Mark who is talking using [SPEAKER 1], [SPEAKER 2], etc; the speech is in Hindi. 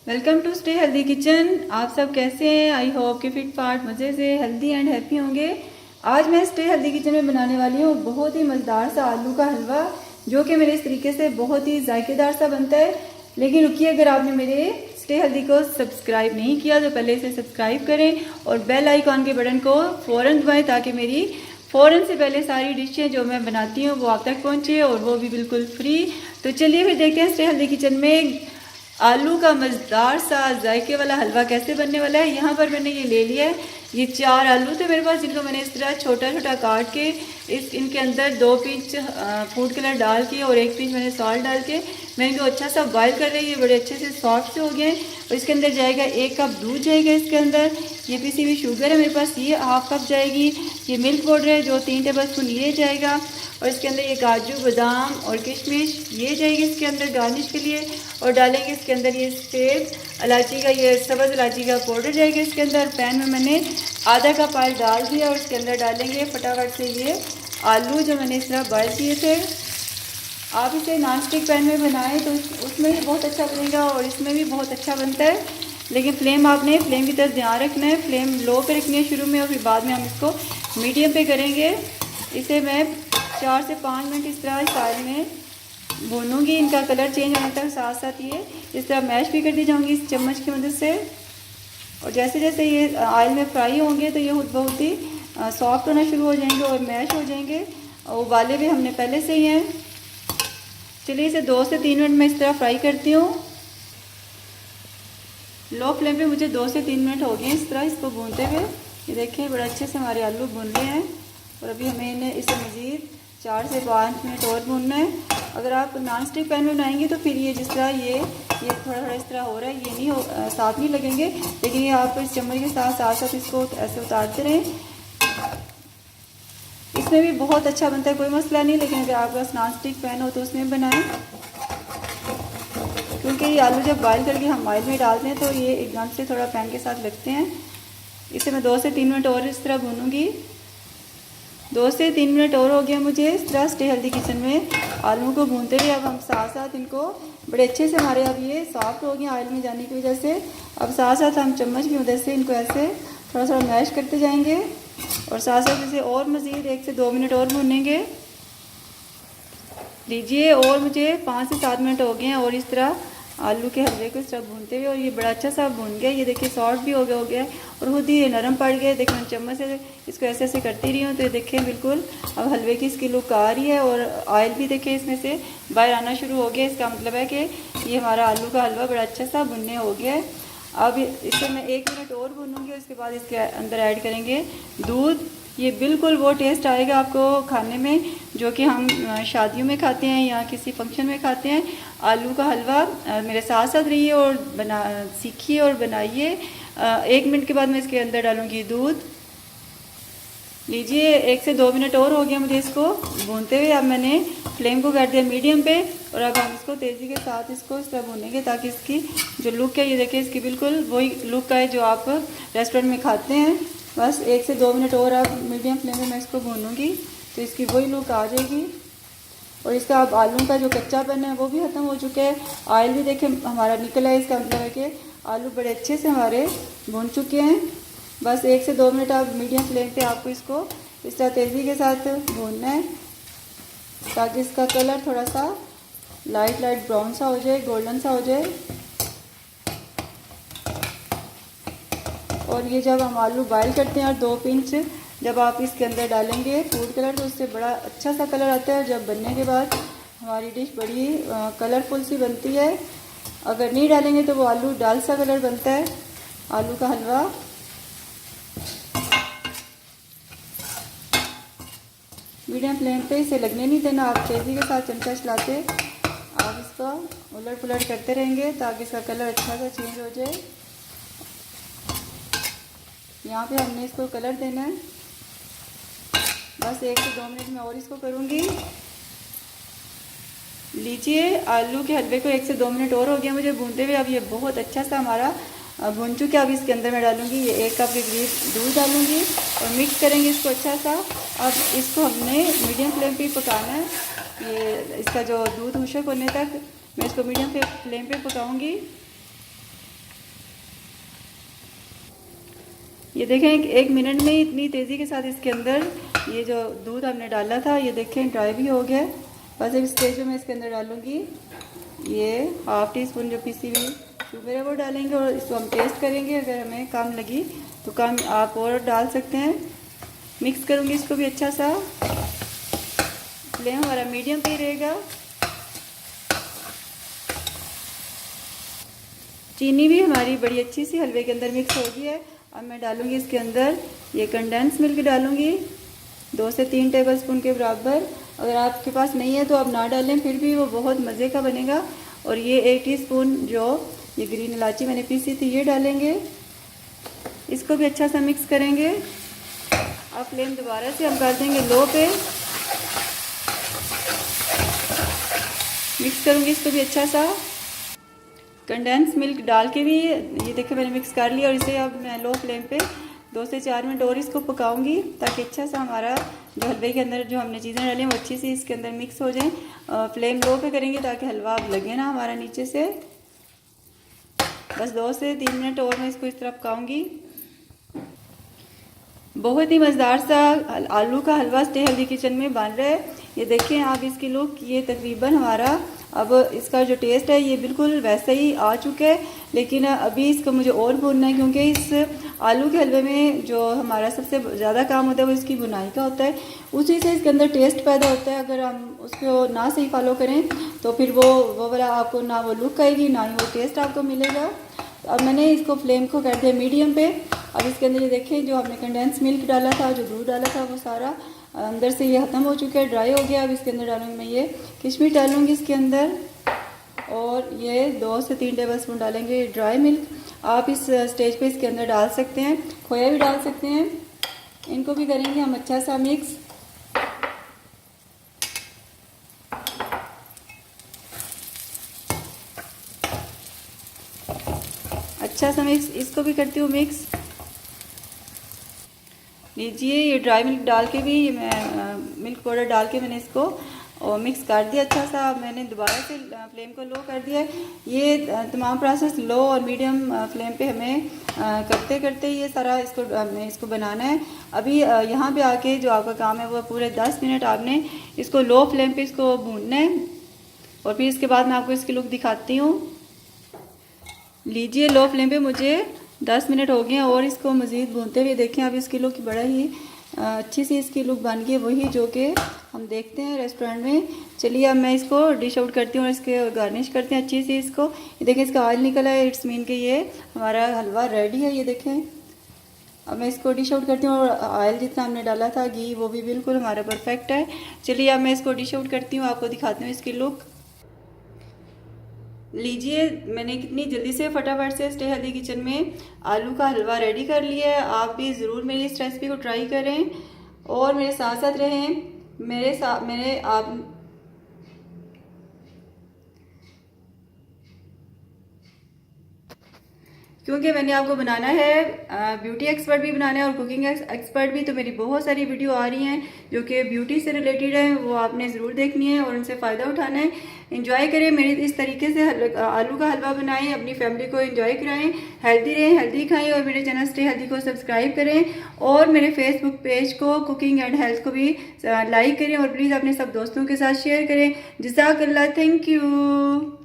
[SPEAKER 1] Welcome to stay healthy kitchen. आप सब कैसे हैं? आई होप कि फिट फाट मज़े से हेल्दी एंड हैप्पी होंगे। आज मैं स्टे हेल्दी किचन में बनाने वाली हूँ बहुत ही मज़ेदार सा आलू का हलवा, जो कि मेरे इस तरीके से बहुत ही जायकेदार सा बनता है। लेकिन रुकिए, अगर आपने मेरे स्टे हेल्दी को सब्सक्राइब नहीं किया तो पहले इसे सब्सक्राइब करें और बेल आइकॉन के बटन को फ़ौरन दबाएं, ताकि मेरी फ़ौरन से पहले सारी डिशें जो मैं बनाती हूँ वो आप तक पहुँचे, और वो भी बिल्कुल फ्री। तो चलिए फिर देखते हैं स्टे हेल्दी किचन में आलू का मज़ेदार सा जायके वाला हलवा कैसे बनने वाला है। यहाँ पर मैंने ये ले लिया है, ये 4 आलू थे मेरे पास, जिनको मैंने इस तरह छोटा छोटा काट के इनके अंदर 2 पिंच फूड कलर डाल के और 1 पिंच मैंने सॉल्ट डाल के मैं इनको अच्छा सा बॉईल कर रही हूँ। ये बड़े अच्छे से सॉफ्ट से हो गए हैं। और इसके अंदर जाएगा 1 कप दूध जाएगा इसके अंदर। ये पिसी हुई शुगर है मेरे पास, ये हाफ कप जाएगी। ये मिल्क पाउडर है जो 3 टेबल स्पून ये जाएगा। और इसके अंदर ये काजू बादाम और किशमिश ये जाएगी इसके अंदर गार्निश के लिए। और डालेंगे इसके अंदर ये सफ़ेद इलायची का, ये सब्ज़ इलायची का पाउडर जाएगा इसके अंदर। पैन में मैंने आधा कप ऑयल डाल दिया और इसके अंदर डालेंगे फटाफट से ये आलू जो मैंने इस तरह बॉयल किए थे। आप इसे नॉन स्टिक पैन में बनाएं तो उसमें भी बहुत अच्छा बनेगा और इसमें भी बहुत अच्छा बनता है। लेकिन फ्लेम की तरफ ध्यान रखना है, फ्लेम लो पे रखनी है शुरू में, और फिर बाद में हम इसको मीडियम पे करेंगे। इसे मैं 4 से 5 मिनट इस तरह इस ऑयल में भूनूंगी। इनका कलर चेंज होने तक साथ साथ ये इस तरह मैश भी करती जाऊंगी इस चम्मच की मदद से। और जैसे जैसे ये ऑयल में फ्राई होंगे तो ये खुद बहुत ही सॉफ्ट होना शुरू हो जाएंगे और मैश हो जाएंगे। और उबाले भी हमने पहले से ही हैं। चलिए इसे 2 से 3 मिनट में इस तरह फ्राई करती हूँ। लो फ्लेम पे मुझे 2 से 3 मिनट हो गए इस तरह इसको भूनते हुए। ये देखें बड़ा अच्छे से हमारे आलू भून रहे हैं। और अभी हमें इन्हें इसे मज़ीद 4 से 5 मिनट और भूनना है। अगर आप नॉन स्टिक पैन में बनाएंगे तो फिर ये जिस तरह ये थोड़ा थोड़ा इस तरह हो रहा है, ये नहीं साथ नहीं लगेंगे। लेकिन ये आप इस चम्मच के साथ साथ इसको ऐसे उतारते रहें। इसमें भी बहुत अच्छा बनता है, कोई मसला नहीं। लेकिन अगर आपके पास नॉन स्टिक पैन हो तो उसमें बनाएं, क्योंकि ये आलू जब बॉयल करके हम ऑयल में डालते हैं तो ये एकदम से थोड़ा पैन के साथ लगते हैं। इसे मैं 2 से 3 मिनट और इस तरह भूनूंगी। 2 से 3 मिनट और हो गया मुझे इस तरह स्टे हेल्दी किचन में आलू को भूनते हुए। अब हम साथ साथ इनको बड़े अच्छे से हमारे अब ये सॉफ्ट हो गए ऑयल में जाने की वजह से। अब साथ साथ हम चम्मच की मदद से इनको ऐसे थोड़ा थोड़ा मैश करते जाएंगे और साथ साथ इसे और मज़ीद 1 से 2 मिनट और भूनेंगे। लीजिए, और मुझे 5 से 7 मिनट हो गए हैं और इस तरह आलू के हलवे को इस तरह भूनते हुए। और ये बड़ा अच्छा सा भून गया, ये देखिए सॉफ्ट भी हो गया और खुद ही नरम पड़ गया। देखिए मैं चम्मच से इसको ऐसे ऐसे करती रही हूँ तो ये देखें बिल्कुल अब हलवे की इसकी लुक आ रही है। और ऑयल भी देखिए इसमें से बाहर आना शुरू हो गया। इसका मतलब है कि ये हमारा आलू का हलवा बड़ा अच्छा सा भुनने हो गया है। अब इसे मैं 1 मिनट और भूनूंगी। उसके बाद इसके अंदर ऐड करेंगे दूध। ये बिल्कुल वो टेस्ट आएगा आपको खाने में जो कि हम शादियों में खाते हैं या किसी फंक्शन में खाते हैं। आलू का हलवा मेरे साथ साथ रहिए और सीखिए और बनाइए। 1 मिनट के बाद मैं इसके अंदर डालूंगी दूध। लीजिए, 1 से 2 मिनट और हो गया मुझे इसको भूनते हुए। अब मैंने फ्लेम को कर दिया मीडियम पे और अब हम इसको तेज़ी के साथ इसको इस तरह भूनेंगे ताकि इसकी जो लुक है ये देखिए इसकी बिल्कुल वही लुक है जो आप रेस्टोरेंट में खाते हैं। बस 1 से 2 मिनट और अब मीडियम फ्लेम में मैं इसको भूनूंगी तो इसकी वही लुक आ जाएगी। और इसका अब आलू का जो कच्चापन है वो भी ख़त्म हो चुका है। ऑयल भी देखें हमारा निकला है, इसका मतलब है कि आलू बड़े अच्छे से हमारे भून चुके हैं। बस 1 से 2 मिनट आप मीडियम फ्लेम पे आपको इसको इस तरह तेज़ी के साथ भूनना है ताकि इसका कलर थोड़ा सा लाइट ब्राउन सा हो जाए, गोल्डन सा हो जाए। और ये जब हम आलू बॉयल करते हैं और 2 पिंच जब आप इसके अंदर डालेंगे फूड कलर तो उससे बड़ा अच्छा सा कलर आता है। जब बनने के बाद हमारी डिश बड़ी कलरफुल सी बनती है। अगर नहीं डालेंगे तो वो आलू डाल सा कलर बनता है आलू का हलवा। मीडियम फ्लेम पे इसे लगने नहीं देना। आप तेज़ी के साथ चमचा चलाते आप इसको उलट पुलट करते रहेंगे ताकि इसका कलर अच्छा सा चेंज हो जाए। यहाँ पे हमने इसको कलर देना है। बस 1 से 2 मिनट में और इसको करूँगी। लीजिए, आलू के हलवे को 1 से 2 मिनट और हो गया मुझे भूनते हुए। अब ये बहुत अच्छा सा हमारा भून चुके। अब इसके अंदर मैं डालूँगी ये 1 कप के करीब दूध डालूँगी और मिक्स करेंगे इसको अच्छा सा। अब इसको हमने मीडियम फ्लेम पे पकाना है। ये इसका जो दूध खुशक होने तक मैं इसको मीडियम फ्लेम पे पकाऊँगी। ये देखें एक मिनट में इतनी तेज़ी के साथ इसके अंदर ये जो दूध हमने डाला था ये देखें ड्राई भी हो गया। बस एक स्टेज में मैं इसके अंदर डालूँगी ये हाफ़ टी स्पून जो पिसी हुई शुगर है वो डालेंगे और इसको हम टेस्ट करेंगे। अगर हमें कम लगी तो कम आप और डाल सकते हैं। मिक्स करूँगी इसको भी अच्छा सा। फ्लेम हमारा मीडियम पे ही रहेगा। चीनी भी हमारी बड़ी अच्छी सी हलवे के अंदर मिक्स हो गई है। अब मैं डालूँगी इसके अंदर ये कंडेंस मिल्क डालूँगी 2 से 3 टेबलस्पून के बराबर। अगर आपके पास नहीं है तो आप ना डालें, फिर भी वो बहुत मज़े का बनेगा। और ये 1 टीस्पून जो ये ग्रीन इलायची मैंने पीसी थी ये डालेंगे। इसको भी अच्छा सा मिक्स करेंगे। अब फ्लेम दोबारा से हम कर देंगे लो पे। मिक्स करूँगी इसको भी अच्छा सा। कंडेंस मिल्क डाल के भी ये देखिए मैंने मिक्स कर लिया और इसे अब मैं लो फ्लेम पे 2 से 4 मिनट और इसको पकाऊंगी ताकि अच्छा सा हमारा जो हलवे के अंदर जो हमने चीज़ें डाली हैं वो अच्छी सी इसके अंदर मिक्स हो जाएं। फ्लेम लो पे करेंगे ताकि हलवा अब लगे ना हमारा नीचे से। बस 2 से 3 मिनट और मैं इसको इस तरह पकाऊंगी। बहुत ही मज़ेदार सा आलू का हलवा स्टे हेल्दी किचन में बन रहा है। ये देखें आप इसकी लुक, ये तकरीबन हमारा अब इसका जो टेस्ट है ये बिल्कुल वैसा ही आ चुका है। लेकिन अभी इसको मुझे और भूनना है क्योंकि इस आलू के हलवे में जो हमारा सबसे ज़्यादा काम होता है वो इसकी बुनाई का होता है। उसी से इसके अंदर टेस्ट पैदा होता है। अगर हम उसको ना सही फॉलो करें तो फिर वो वाला आपको ना वो लुक आएगी ना ही वो टेस्ट आपको मिलेगा। अब मैंने इसको फ्लेम को कर दिया मीडियम पे। अब इसके अंदर ये देखें जो हमने कंडेंस मिल्क डाला था, जो दूध डाला था वो सारा अंदर से ये ख़त्म हो चुका है, ड्राई हो गया। अब इसके अंदर डालूंगी मैं ये किशमिश डालूंगी इसके अंदर और ये 2 से 3 टेबलस्पून डालेंगे ड्राई मिल्क। आप इस स्टेज पे इसके अंदर डाल सकते हैं, खोया भी डाल सकते हैं। इनको भी करेंगे हम अच्छा सा मिक्स। अच्छा सा मिक्स, इसको भी करती हूँ मिक्स। लीजिए ये ड्राई मिल्क डाल के भी मैं मिल्क पाउडर डाल के मैंने इसको और मिक्स कर दिया अच्छा सा। मैंने दोबारा से फ्लेम को लो कर दिया है। ये तमाम प्रोसेस लो और मीडियम फ्लेम पे हमें करते करते ये सारा इसको बनाना है। अभी यहाँ पे आके जो आपका काम है वो पूरे 10 मिनट आपने इसको लो फ्लेम पे इसको भूनना है और फिर इसके बाद मैं आपको इसकी लुक दिखाती हूँ। लीजिए लो फ्लेम पे मुझे 10 मिनट हो गए हैं और इसको मज़ीद भूनते हुए देखें। अब इसकी लुक बड़ा ही अच्छी सी इसकी लुक बन गई है, वही जो कि हम देखते हैं रेस्टोरेंट में। चलिए अब मैं इसको डिश आउट करती हूँ और इसके गार्निश करते हैं अच्छी सी इसको। ये देखें इसका ऑयल निकला है, इट्स मीन कि ये हमारा हलवा रेडी है। ये देखें अब मैं इसको डिश आउट करती हूँ और ऑयल जितना हमने डाला था घी वो भी बिल्कुल हमारा परफेक्ट है। चलिए अब मैं इसको डिश आउट करती हूँ, आपको दिखाती हूँ इसकी लुक। लीजिए मैंने कितनी जल्दी से फटाफट से स्टे हेल्दी किचन में आलू का हलवा रेडी कर लिया है। आप भी ज़रूर मेरी इस रेसिपी को ट्राई करें और मेरे साथ साथ रहें। मेरे आप क्योंकि मैंने आपको बनाना है ब्यूटी एक्सपर्ट भी बनाना है और कुकिंग एक्सपर्ट भी। तो मेरी बहुत सारी वीडियो आ रही हैं जो कि ब्यूटी से रिलेटेड है, वो आपने ज़रूर देखनी है और उनसे फ़ायदा उठाना है। इंजॉय करें मेरी इस तरीके से आलू का हलवा बनाएं, अपनी फैमिली को इंजॉय कराएं, हेल्दी रहें, हेल्दी खाएं और मेरे चैनल स्टे हेल्दी को सब्सक्राइब करें और मेरे फेसबुक पेज को कुकिंग एंड हेल्थ को भी लाइक करें और प्लीज़ अपने सब दोस्तों के साथ शेयर करें। जज़ाकल्लाह, थैंक यू।